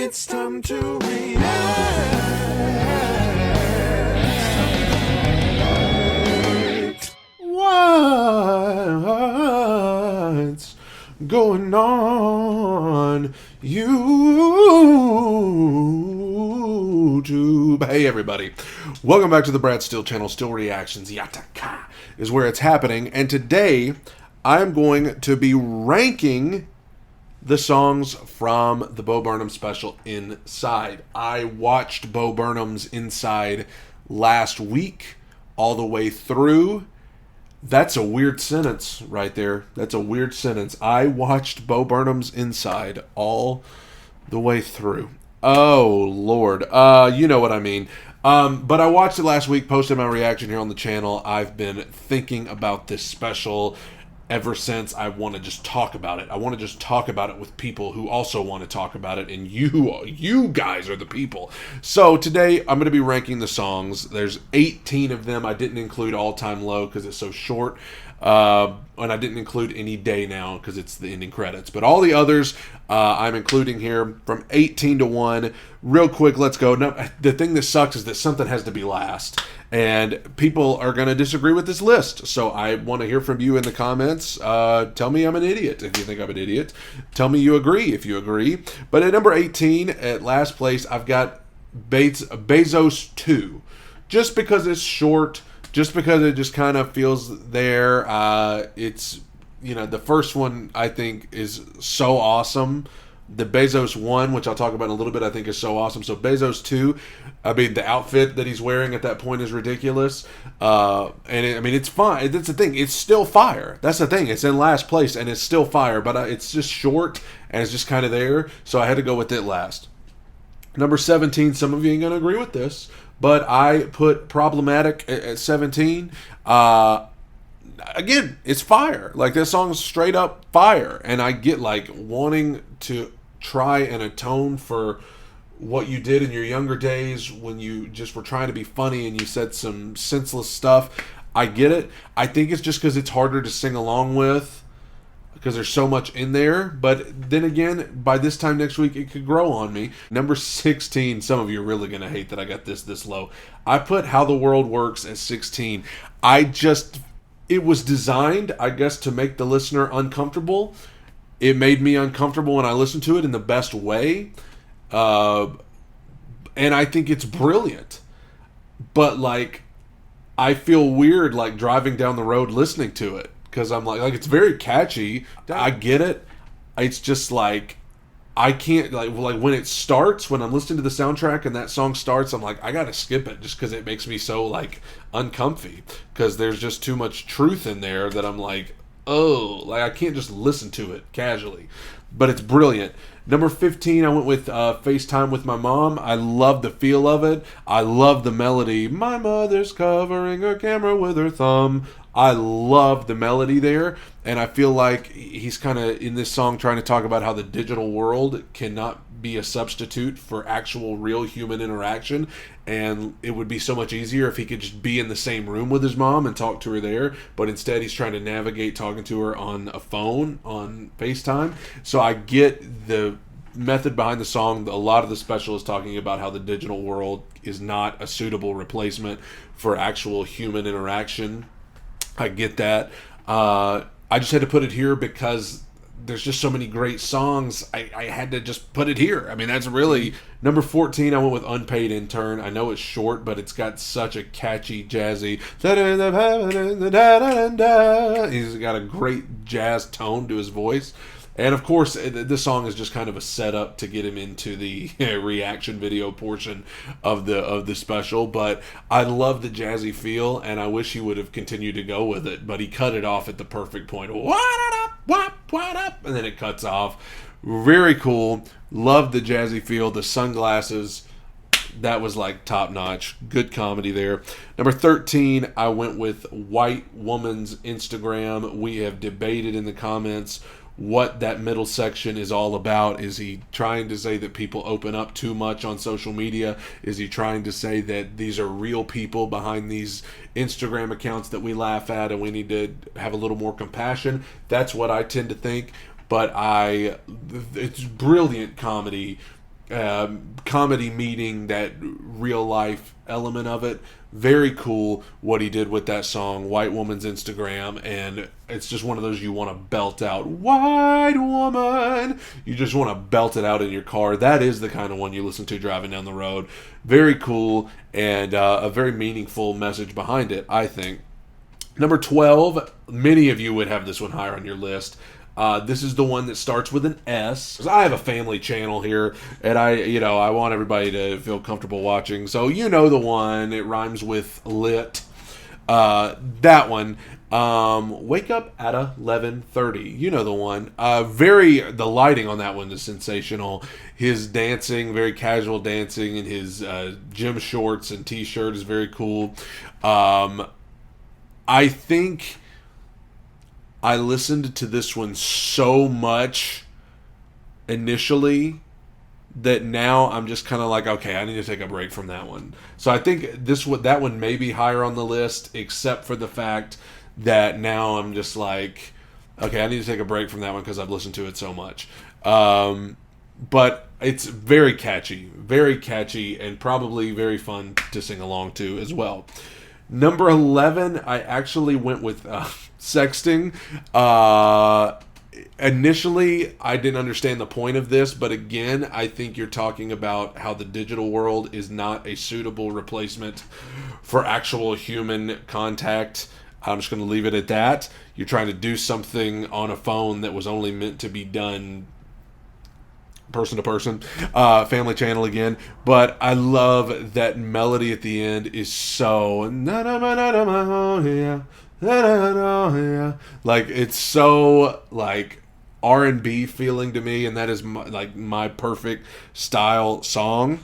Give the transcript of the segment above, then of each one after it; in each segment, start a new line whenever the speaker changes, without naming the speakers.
It's time to react. What's going on YouTube? Hey everybody, welcome back to the Brad Steele channel. Steele Reactions Yataka is where it's happening, and today I'm going to be ranking the songs from the Bo Burnham special, Inside. I watched Bo Burnham's Inside last week all the way through. That's a weird sentence right there. That's a weird sentence. I watched Bo Burnham's Inside all the way through. Oh, Lord. You know what I mean. But I watched it last week, posted my reaction here on the channel. I've been thinking about this special ever since. I want to just talk about it. I want to just talk about it with people who also want to talk about it, and you guys are the people. So today I'm going to be ranking the songs. There's 18 of them. I didn't include All Time Low because it's so short. And I didn't include Any Day Now because it's the ending credits. But all the others I'm including here from 18 to 1. Real quick, let's go. No, the thing that sucks is that something has to be last. And people are going to disagree with this list. So I want to hear from you in the comments. Tell me I'm an idiot if you think I'm an idiot. Tell me you agree if you agree. But at number 18, at last place, I've got Bezos 2. Just because it's short, just because it just kind of feels there. It's, you know, the first one I think is so awesome. The Bezos 1, which I'll talk about in a little bit, I think is so awesome. So Bezos 2, I mean, the outfit that he's wearing at that point is ridiculous. It's fine. That's the thing. It's still fire. That's the thing. It's in last place, and it's still fire. But it's just short, and it's just kind of there. So I had to go with it last. Number 17, some of you ain't going to agree with this, but I put Problematic at 17. Again, it's fire. Like, this song's straight up fire. And I get, like, wanting to try and atone for what you did in your younger days when you just were trying to be funny and you said some senseless stuff. I get it. I think it's just because it's harder to sing along with, because there's so much in there. But then again, by this time next week, it could grow on me. Number 16, some of you are really going to hate that I got this low. I put How the World Works at 16. It was designed, I guess, to make the listener uncomfortable. It made me uncomfortable when I listened to it in the best way. And I think it's brilliant. But, like, I feel weird, like, driving down the road listening to it. Because I'm like, it's very catchy. I get it. It's just like, I can't, like when it starts, when I'm listening to the soundtrack and that song starts, I'm like, I gotta skip it just because it makes me so, like, uncomfy. Because there's just too much truth in there that I'm like, oh, like, I can't just listen to it casually. But it's brilliant. Number 15, I went with FaceTime with My Mom. I love the feel of it. I love the melody. My mother's covering her camera with her thumb. I love the melody there, and I feel like he's kind of in this song trying to talk about how the digital world cannot be a substitute for actual real human interaction, and it would be so much easier if he could just be in the same room with his mom and talk to her there, but instead he's trying to navigate talking to her on a phone, on FaceTime. So I get the method behind the song. A lot of the special is talking about how the digital world is not a suitable replacement for actual human interaction. I get that. I just had to put it here because there's just so many great songs. I had to just put it here. I mean, that's really... Number 14, I went with Unpaid Intern. I know it's short, but it's got such a catchy, jazzy... He's got a great jazz tone to his voice. And of course, this song is just kind of a setup to get him into the reaction video portion of the special. But I love the jazzy feel, and I wish he would have continued to go with it. But he cut it off at the perfect point. What up, what up? And then it cuts off. Very cool. Love the jazzy feel. The sunglasses, that was like top notch. Good comedy there. Number 13, I went with White Woman's Instagram. We have debated in the comments what that middle section is all about. Is he trying to say that people open up too much on social media? Is he trying to say that these are real people behind these Instagram accounts that we laugh at and we need to have a little more compassion? That's what I tend to think. But it's brilliant comedy. comedy meeting that real life element of it. Very cool what he did with that song, White Woman's Instagram, and it's just one of those you want to belt out. White Woman! You just want to belt it out in your car. That is the kind of one you listen to driving down the road. Very cool, and a very meaningful message behind it, I think. Number 12, many of you would have this one higher on your list. This is the one that starts with an S. 'Cause I have a family channel here, and I want everybody to feel comfortable watching. So you know the one. It rhymes with lit. That one. Wake up at 11:30. You know the one. The lighting on that one is sensational. His dancing, very casual dancing, in his gym shorts and t-shirt is very cool. I think I listened to this one so much initially that now I'm just kind of like, okay, I need to take a break from that one. So I think that one may be higher on the list, except for the fact that now I'm just like, okay, I need to take a break from that one because I've listened to it so much. But it's very catchy, and probably very fun to sing along to as well. Number 11, I actually went with Sexting. Initially, I didn't understand the point of this, but again, I think you're talking about how the digital world is not a suitable replacement for actual human contact. I'm just going to leave it at that. You're trying to do something on a phone that was only meant to be done person to person, family channel again, but I love that melody at the end is so like, it's so like R&B feeling to me, and that is my perfect style song.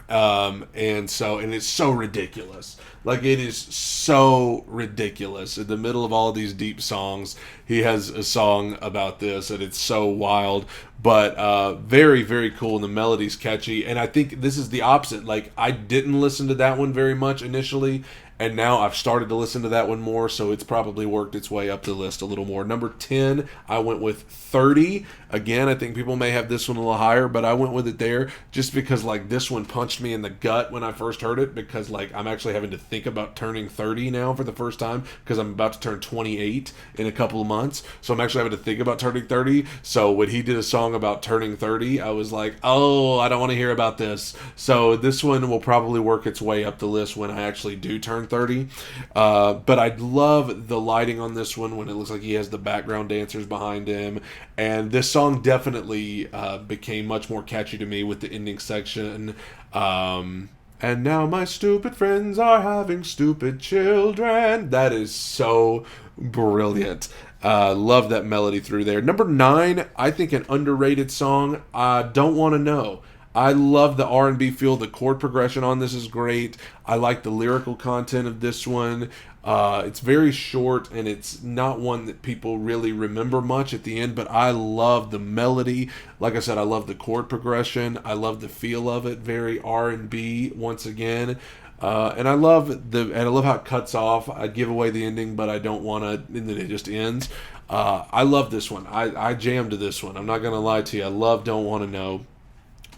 And it's so ridiculous. Like, it is so ridiculous. In the middle of all of these deep songs, he has a song about this, and it's so wild, but very, very cool, and the melody's catchy. And I think this is the opposite. Like, I didn't listen to that one very much initially, and now I've started to listen to that one more, so it's probably worked its way up the list a little more. Number 10, I went with 30. Again, I think people may have this one a little higher, but I went with it there just because, like, this one punched me in the gut when I first heard it, because, like, I'm actually having to think about turning 30 now for the first time, because I'm about to turn 28 in a couple of months, so I'm actually having to think about turning 30. So when he did a song about turning 30, I was like, oh, I don't want to hear about this. So this one will probably work its way up the list when I actually do turn 30. But I love the lighting on this one when it looks like he has the background dancers behind him, and this song definitely became much more catchy to me with the ending section. And now my stupid friends are having stupid children. That is so brilliant. Love that melody through there. Number 9, I think an underrated song, I Don't Want to Know. I love the R&B feel. The chord progression on this is great. I like the lyrical content of this one. It's very short, and it's not one that people really remember much at the end, but I love the melody. Like I said, I love the chord progression. I love the feel of it. Very R&B once again. And I love how it cuts off. I'd give away the ending, but I don't want to, and then it just ends. I love this one. I jammed to this one. I'm not going to lie to you. I love Don't Want to Know.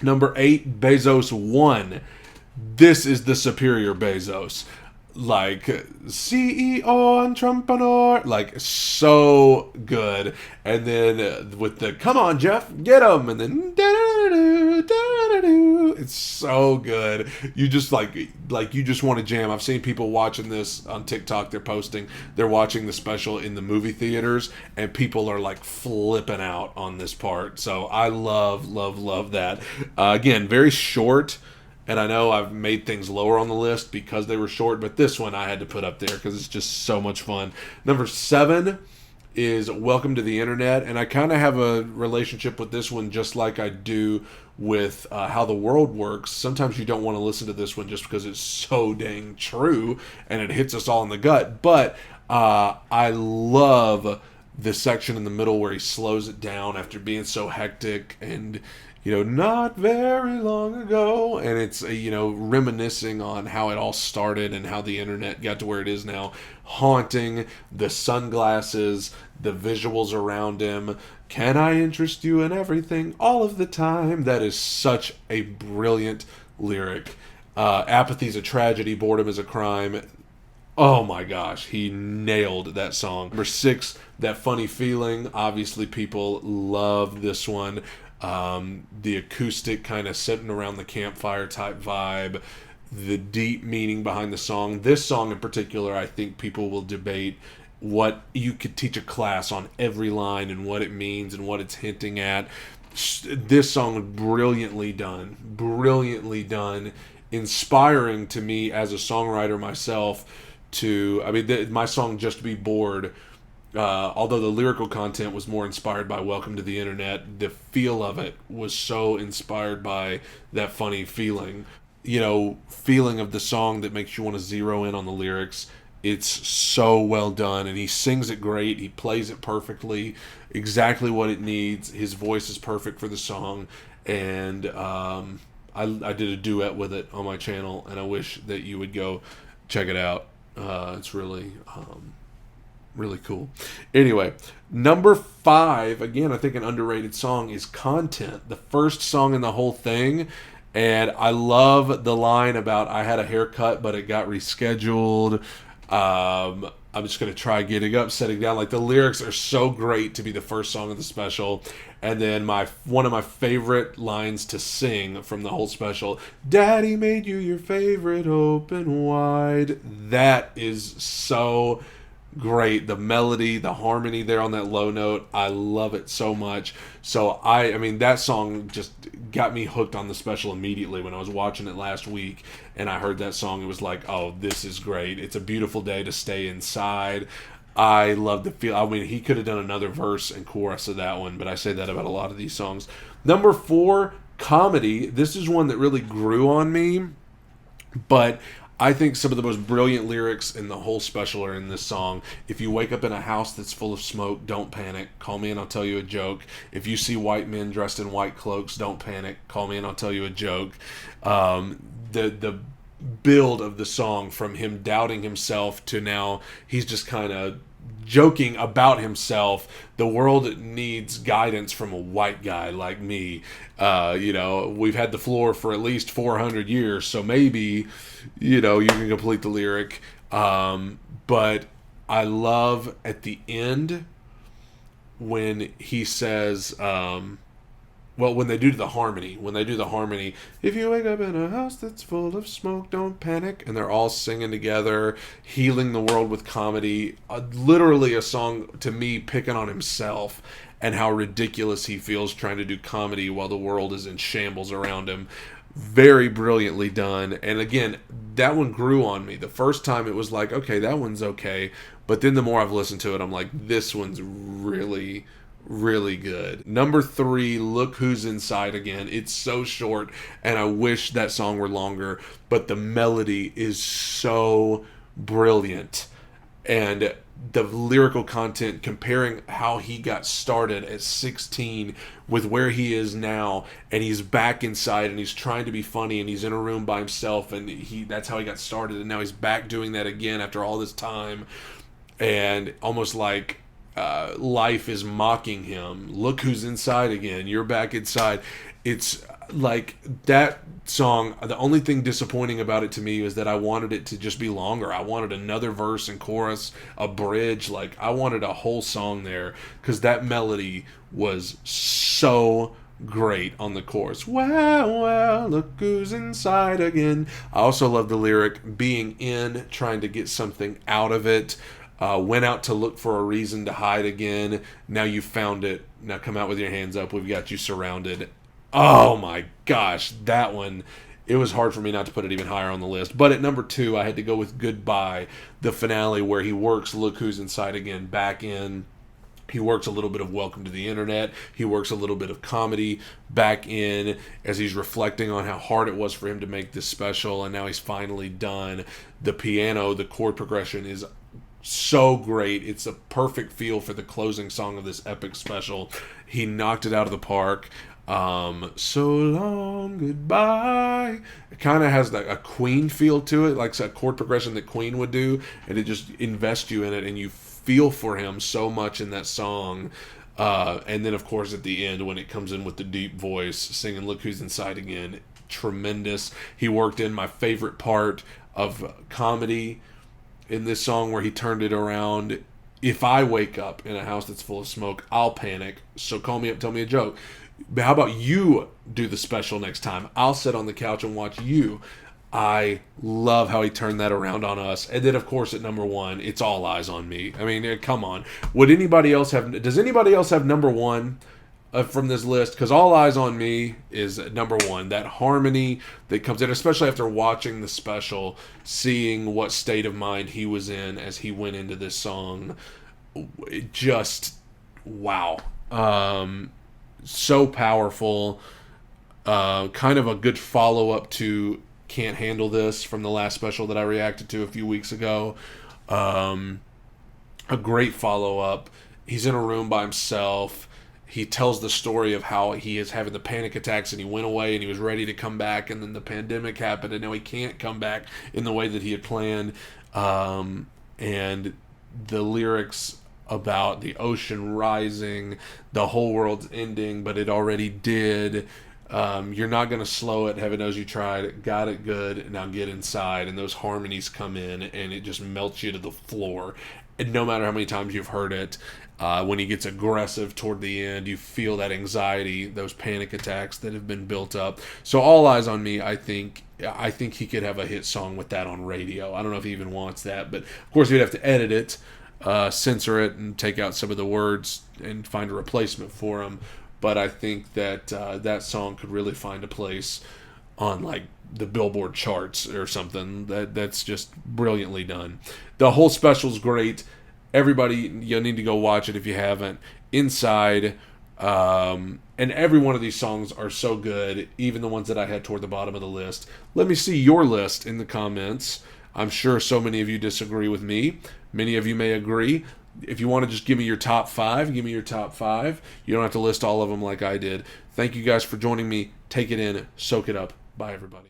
Number 8, Bezos 1. This is the superior Bezos. Like, CEO entrepreneur. Like, so good. And then with the, come on, Jeff, get him. And then, it's so good. You just you just want to jam. I've seen people watching this on TikTok. They're watching the special in the movie theaters, and people are like flipping out on this part. So I love that. Again, very short. And I know I've made things lower on the list because they were short, but this one I had to put up there because it's just so much fun. Number 7 is Welcome to the Internet, and I kind of have a relationship with this one just like I do with How the World Works. Sometimes you don't want to listen to this one just because it's so dang true and it hits us all in the gut, but I love the section in the middle where he slows it down after being so hectic, and not very long ago. And it's, reminiscing on how it all started and how the internet got to where it is now. Haunting, the sunglasses, the visuals around him. Can I interest you in everything all of the time? That is such a brilliant lyric. Apathy's a tragedy, boredom is a crime. Oh my gosh, he nailed that song. Number 6, That Funny Feeling. Obviously, people love this one. The acoustic kind of sitting around the campfire type vibe, the deep meaning behind the song. This song in particular, I think people will debate what you could teach a class on every line and what it means and what it's hinting at. This song was brilliantly done, inspiring to me as a songwriter myself. My song Just Be Bored, although the lyrical content was more inspired by Welcome to the Internet, the feel of it was so inspired by That Funny Feeling. Feeling of the song that makes you want to zero in on the lyrics. It's so well done, and he sings it great. He plays it perfectly, exactly what it needs. His voice is perfect for the song, and I did a duet with it on my channel, and I wish that you would go check it out. It's really cool. Anyway, number 5, again, I think an underrated song, is Content, the first song in the whole thing. And I love the line about I had a haircut, but it got rescheduled. I'm just going to try getting up, setting down. Like, the lyrics are so great to be the first song of the special. And then one of my favorite lines to sing from the whole special, Daddy made you your favorite, open wide. That is so great. The melody, the harmony there on that low note, I love it so much. So I mean, that song just got me hooked on the special immediately when I was watching it last week and I heard that song. It was like, oh, this is great. It's a beautiful day to stay inside. I love the feel. I mean, he could have done another verse and chorus of that one, but I say that about a lot of these songs. Number 4, Comedy. This is one that really grew on me, but I think some of the most brilliant lyrics in the whole special are in this song. If you wake up in a house that's full of smoke, don't panic. Call me and I'll tell you a joke. If you see white men dressed in white cloaks, don't panic. Call me and I'll tell you a joke. The build of the song, from him doubting himself to now he's just kind of joking about himself. The world needs guidance from a white guy like me. We've had the floor for at least 400 years, so maybe, you can complete the lyric. But I love at the end when he says, when they do the harmony, if you wake up in a house that's full of smoke, don't panic, and they're all singing together, healing the world with comedy. Literally a song, to me, picking on himself and how ridiculous he feels trying to do comedy while the world is in shambles around him. Very brilliantly done. And again, that one grew on me. The first time it was like, okay, that one's okay. But then the more I've listened to it, I'm like, this one's really good. Number 3, Look Who's Inside Again. It's so short, and I wish that song were longer, but the melody is so brilliant. And the lyrical content, comparing how he got started at 16 with where he is now, and he's back inside and he's trying to be funny and he's in a room by himself, and that's how he got started, and now he's back doing that again after all this time, and almost like life is mocking him. Look who's inside again. You're back inside. It's like that song. The only thing disappointing about it to me is that I wanted it to just be longer. I wanted another verse and chorus, a bridge. Like, I wanted a whole song there, because that melody was so great on the chorus. Well, look who's inside again. I also love the lyric, being in, trying to get something out of it. Went out to look for a reason to hide again. Now you found it. Now come out with your hands up. We've got you surrounded. Oh my gosh, that one. It was hard for me not to put it even higher on the list. But at number 2, I had to go with Goodbye, the finale where he works Look Who's Inside Again back in. He works a little bit of Welcome to the Internet. He works a little bit of comedy back in as he's reflecting on how hard it was for him to make this special, and now he's finally done. The piano, the chord progression is so great. It's a perfect feel for the closing song of this epic special. He knocked it out of the park. So long, goodbye. It kind of has a Queen feel to it, like a chord progression that Queen would do, and it just invests you in it, and you feel for him so much in that song. And then, of course, at the end, when it comes in with the deep voice singing "Look Who's Inside Again," tremendous. He worked in my favorite part of comedy in this song where he turned it around. If I wake up in a house that's full of smoke, I'll panic. So call me up, tell me a joke. But how about you do the special next time? I'll sit on the couch and watch you. I love how he turned that around on us. And then, of course, at number one, it's All Eyes on Me. I mean, come on. Would anybody else have? Does anybody else have number one from this list? Because All Eyes on Me is number one. That harmony that comes in, especially after watching the special, seeing what state of mind he was in as he went into this song, it just wow. So powerful. Kind of a good follow up to Can't Handle This from the last special that I reacted to a few weeks ago. A great follow up. He's in a room by himself. He tells the story of how he is having the panic attacks and he went away and he was ready to come back, and then the pandemic happened and now he can't come back in the way that he had planned. And the lyrics about the ocean rising, the whole world's ending, but it already did. You're not going to slow it. Heaven knows you tried. Got it good. Now get inside. And those harmonies come in and it just melts you to the floor. And no matter how many times you've heard it, when he gets aggressive toward the end, you feel that anxiety, those panic attacks that have been built up. So All Eyes on Me, I think he could have a hit song with that on radio. I don't know if he even wants that, but of course he'd have to edit it, censor it, and take out some of the words and find a replacement for them. But I think that that song could really find a place on like the Billboard charts or something. That's just brilliantly done. The whole special's great. Everybody, you need to go watch it if you haven't. Inside, and every one of these songs are so good, even the ones that I had toward the bottom of the list. Let me see your list in the comments. I'm sure so many of you disagree with me. Many of you may agree. If you want to just give me your top five, give me your top five. You don't have to list all of them like I did. Thank you guys for joining me. Take it in, soak it up. Bye, everybody.